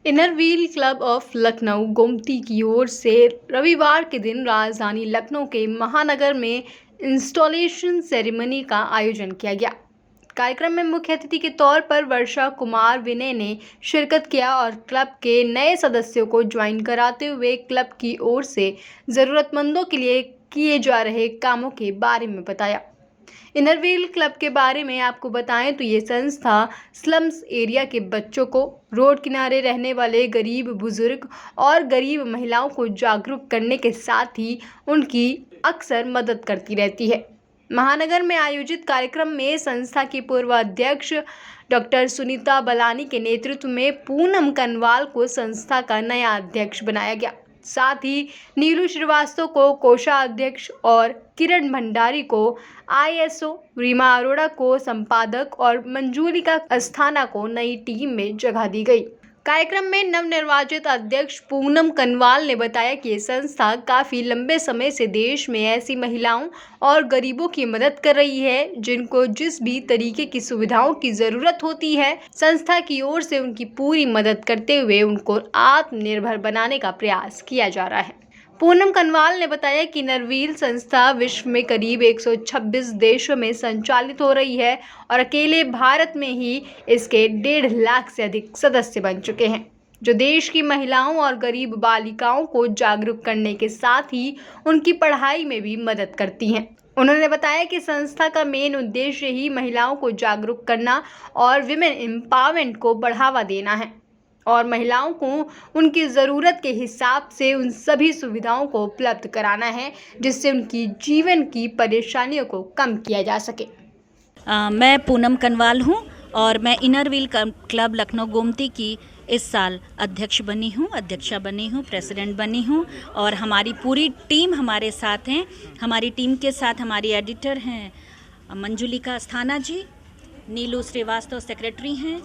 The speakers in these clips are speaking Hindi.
Inner wheel club of Lucknow Gomti की ओर से रविवार के दिन राजधानी लखनऊ के महानगर में इंस्टॉलेशन सेरेमनी का आयोजन किया गया। कार्यक्रम में मुख्य अतिथि के तौर पर वर्षा कुमार विनय ने शिरकत किया और क्लब के नए सदस्यों को ज्वाइन कराते हुए क्लब की ओर से ज़रूरतमंदों के लिए किए जा रहे कामों के बारे में बताया। इनर व्हील क्लब के बारे में आपको बताएं तो ये संस्था स्लम्स एरिया के बच्चों को, रोड किनारे रहने वाले गरीब बुजुर्ग और गरीब महिलाओं को जागरूक करने के साथ ही उनकी अक्सर मदद करती रहती है। महानगर में आयोजित कार्यक्रम में संस्था की पूर्व अध्यक्ष डॉक्टर सुनीता बलानी के नेतृत्व में पूनम कनवाल को संस्था का नया अध्यक्ष बनाया गया। साथ ही नीलू श्रीवास्तव को कोषाध्यक्ष और किरण भंडारी को ISO, रीमा अरोड़ा को संपादक और मंजूलिका अस्थाना को नई टीम में जगह दी गई। कार्यक्रम में नवनिर्वाचित अध्यक्ष पूनम कनवाल ने बताया कि ये संस्था काफ़ी लंबे समय से देश में ऐसी महिलाओं और गरीबों की मदद कर रही है जिनको जिस भी तरीके की सुविधाओं की ज़रूरत होती है, संस्था की ओर से उनकी पूरी मदद करते हुए उनको आत्मनिर्भर बनाने का प्रयास किया जा रहा है। पूनम कनवाल ने बताया कि इनर व्हील संस्था विश्व में करीब 126 देशों में संचालित हो रही है और अकेले भारत में ही इसके 1.5 लाख से अधिक सदस्य बन चुके हैं, जो देश की महिलाओं और गरीब बालिकाओं को जागरूक करने के साथ ही उनकी पढ़ाई में भी मदद करती हैं। उन्होंने बताया कि संस्था का मेन उद्देश्य ही महिलाओं को जागरूक करना और विमेन एम्पावरमेंट को बढ़ावा देना है और महिलाओं को उनकी ज़रूरत के हिसाब से उन सभी सुविधाओं को उपलब्ध कराना है जिससे उनकी जीवन की परेशानियों को कम किया जा सके। मैं पूनम कनवाल हूँ और मैं inner wheel club Lucknow Gomti की इस साल अध्यक्षा बनी हूँ, प्रेसिडेंट बनी हूँ और हमारी पूरी टीम हमारे साथ हैं। हमारी टीम के साथ हमारी एडिटर हैं मंजूलिका अस्थाना जी, नीलू श्रीवास्तव सेक्रेटरी हैं,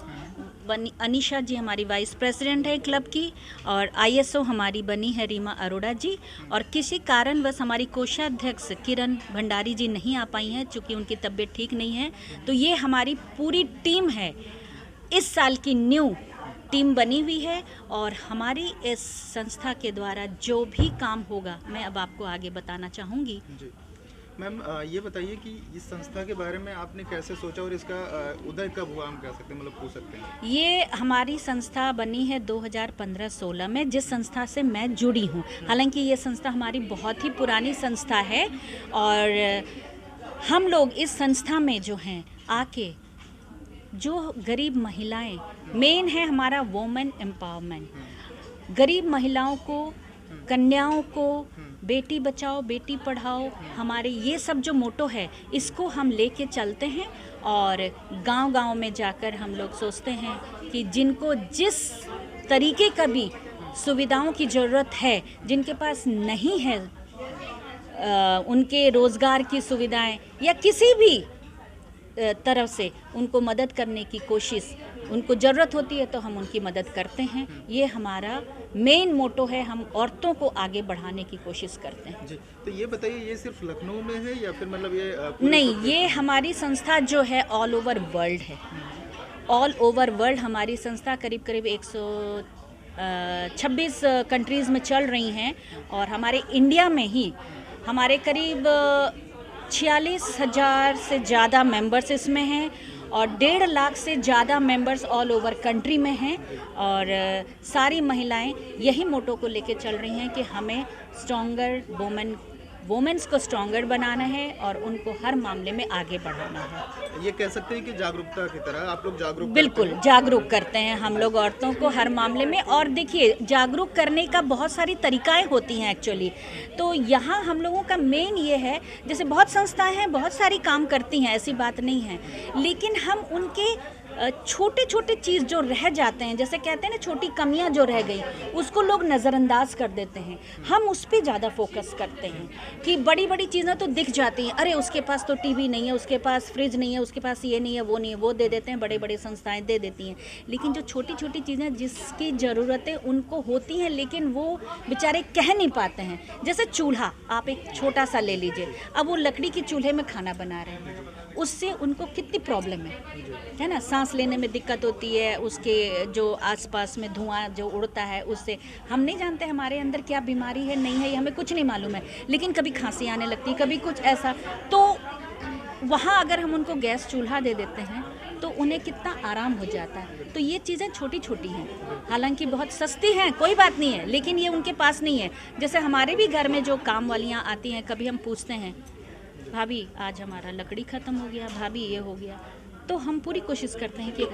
अनीशा जी हमारी वाइस प्रेसिडेंट है क्लब की और ISO हमारी बनी है रीमा अरोड़ा जी और किसी कारणवश हमारी कोषाध्यक्ष किरण भंडारी जी नहीं आ पाई हैं चूँकि उनकी तबीयत ठीक नहीं है। तो ये हमारी पूरी टीम है, इस साल की न्यू टीम बनी हुई है और हमारी इस संस्था के द्वारा जो भी काम होगा मैं अब आपको आगे बताना चाहूँगी। मैम, ये बताइए कि इस संस्था के बारे में आपने कैसे सोचा और इसका उदय कब हुआ, हम कह सकते हैं, मतलब पूछ सकते हैं? ये हमारी संस्था बनी है 2015-16 में, जिस संस्था से मैं जुड़ी हूँ। हालांकि ये संस्था हमारी बहुत ही पुरानी संस्था है और हम लोग इस संस्था में जो हैं आके जो गरीब महिलाएं, मेन है हमारा वुमेन एम्पावरमेंट, गरीब महिलाओं को, कन्याओं को, बेटी बचाओ बेटी पढ़ाओ, हमारे ये सब जो मोटो है इसको हम लेके चलते हैं और गांव-गांव में जाकर हम लोग सोचते हैं कि जिनको जिस तरीके का भी सुविधाओं की ज़रूरत है, जिनके पास नहीं है उनके रोज़गार की सुविधाएं या किसी भी तरफ से उनको मदद करने की कोशिश, उनको ज़रूरत होती है तो हम उनकी मदद करते हैं। ये हमारा मेन मोटो है, हम औरतों को आगे बढ़ाने की कोशिश करते हैं। जी, तो ये बताइए, ये सिर्फ लखनऊ में है या फिर मतलब ये नहीं, ये हमारी संस्था जो है ऑल ओवर वर्ल्ड है। ऑल ओवर वर्ल्ड हमारी संस्था करीब 126 कंट्रीज़ में चल रही हैं और हमारे इंडिया में ही हमारे करीब 46,000 से ज़्यादा मेंबर्स इसमें हैं और 1.5 लाख से ज़्यादा मेंबर्स ऑल ओवर कंट्री में हैं और सारी महिलाएं यही मोटो को लेके चल रही हैं कि हमें स्ट्रॉन्गर वुमेन्स को स्ट्रॉन्गर बनाना है और उनको हर मामले में आगे बढ़ाना है। ये कह सकते हैं कि जागरूकता की तरह आप लोग जागरूक बिल्कुल जागरूक करते हैं हम लोग औरतों को हर मामले में। और देखिए, जागरूक करने का बहुत सारी तरीकाएं होती हैं एक्चुअली। तो यहाँ हम लोगों का मेन ये है, जैसे बहुत संस्थाएं हैं, बहुत सारी काम करती हैं, ऐसी बात नहीं है, लेकिन हम उनके छोटे छोटे चीज़ जो रह जाते हैं, जैसे कहते हैं ना छोटी कमियां जो रह गई, उसको लोग नज़रअंदाज कर देते हैं। हम उस पर ज़्यादा फोकस करते हैं कि बड़ी बड़ी चीज़ें तो दिख जाती हैं, अरे उसके पास तो टीवी नहीं है, उसके पास फ्रिज नहीं है, उसके पास ये नहीं है, वो नहीं है, वो दे देते हैं, बड़े बड़े संस्थाएं दे देती हैं। लेकिन जो छोटी छोटी चीज़ें जिसकी ज़रूरतें उनको होती हैं लेकिन वो बेचारे कह नहीं पाते हैं, जैसे चूल्हा आप एक छोटा सा ले लीजिए, अब वो लकड़ी के चूल्हे में खाना बना रहे हैं, उससे उनको कितनी प्रॉब्लम है ना। सांस लेने में दिक्कत होती है, उसके जो आसपास में धुआं जो उड़ता है उससे हम नहीं जानते हमारे अंदर क्या बीमारी है नहीं है, ये हमें कुछ नहीं मालूम है, लेकिन कभी खांसी आने लगती है, कभी कुछ ऐसा। तो वहाँ अगर हम उनको गैस चूल्हा दे देते हैं तो उन्हें कितना आराम हो जाता है। तो ये चीज़ें छोटी छोटी हैं, हालांकि बहुत सस्ती हैं, कोई बात नहीं है, लेकिन ये उनके पास नहीं है। जैसे हमारे भी घर में जो काम वालियाँ आती हैं, कभी हम पूछते हैं भाभी आज हमारा लकड़ी ख़त्म हो गया, भाभी ये हो गया, तो हम पूरी कोशिश करते हैं कि तो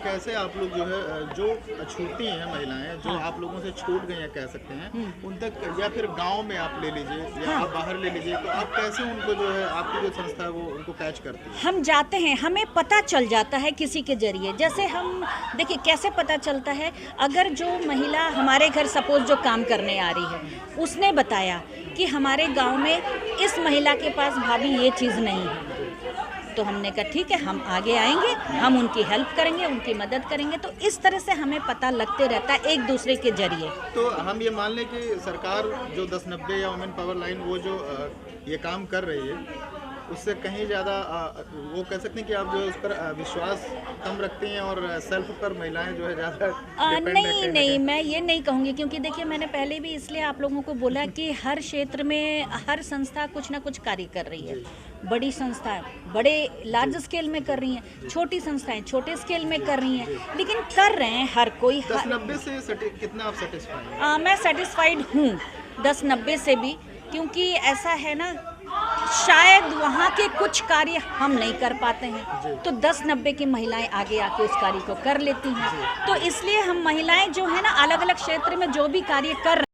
कैसे आप लोग जो है जो छूटती हैं महिलाएं जो आप लोगों से छूट गई हैं कह सकते हैं उन तक, या फिर गांव में आप ले लीजिए या आप बाहर ले लीजिए, तो आप कैसे उनको जो है आपकी जो संस्था है वो उनको कैच करती है? हम जाते हैं, हमें पता चल जाता है किसी के जरिए। जैसे हम देखिए कैसे पता चलता है, अगर जो महिला हमारे घर सपोज जो काम करने आ रही है उसने बताया कि हमारे गाँव में इस महिला के पास भाभी ये चीज़ नहीं है, तो हमने कहा ठीक है हम आगे आएंगे, हम उनकी हेल्प करेंगे, उनकी मदद करेंगे। तो इस तरह से हमें पता लगते रहता है एक दूसरे के जरिए। तो हम ये मान लें कि सरकार जो 1090 या वुमेन पावर लाइन वो जो ये काम कर रही है उससे कहीं ज़्यादा वो कह सकते हैं कि आप जो उस पर विश्वास कम रखती हैं और सेल्फ पर महिलाएं जो है ज़्यादा नहीं, मैं ये नहीं कहूँगी, क्योंकि देखिए मैंने पहले भी इसलिए आप लोगों को बोला कि हर क्षेत्र में हर संस्था कुछ ना कुछ कार्य कर रही है। बड़ी संस्थाएं बड़े लार्ज स्केल में कर रही हैं, छोटी संस्थाएं छोटे स्केल में कर रही हैं, लेकिन कर रहे हैं हर कोई। 1090 से कितना आप सेटिस्फाइड हैं? मैं सेटिस्फाइड हूँ 1090 से भी, क्योंकि ऐसा है ना शायद वहाँ के कुछ कार्य हम नहीं कर पाते हैं, तो 1090 की महिलाएं आगे आके उस कार्य को कर लेती हैं। तो इसलिए हम महिलाएं जो है ना अलग अलग क्षेत्र में जो भी कार्य कर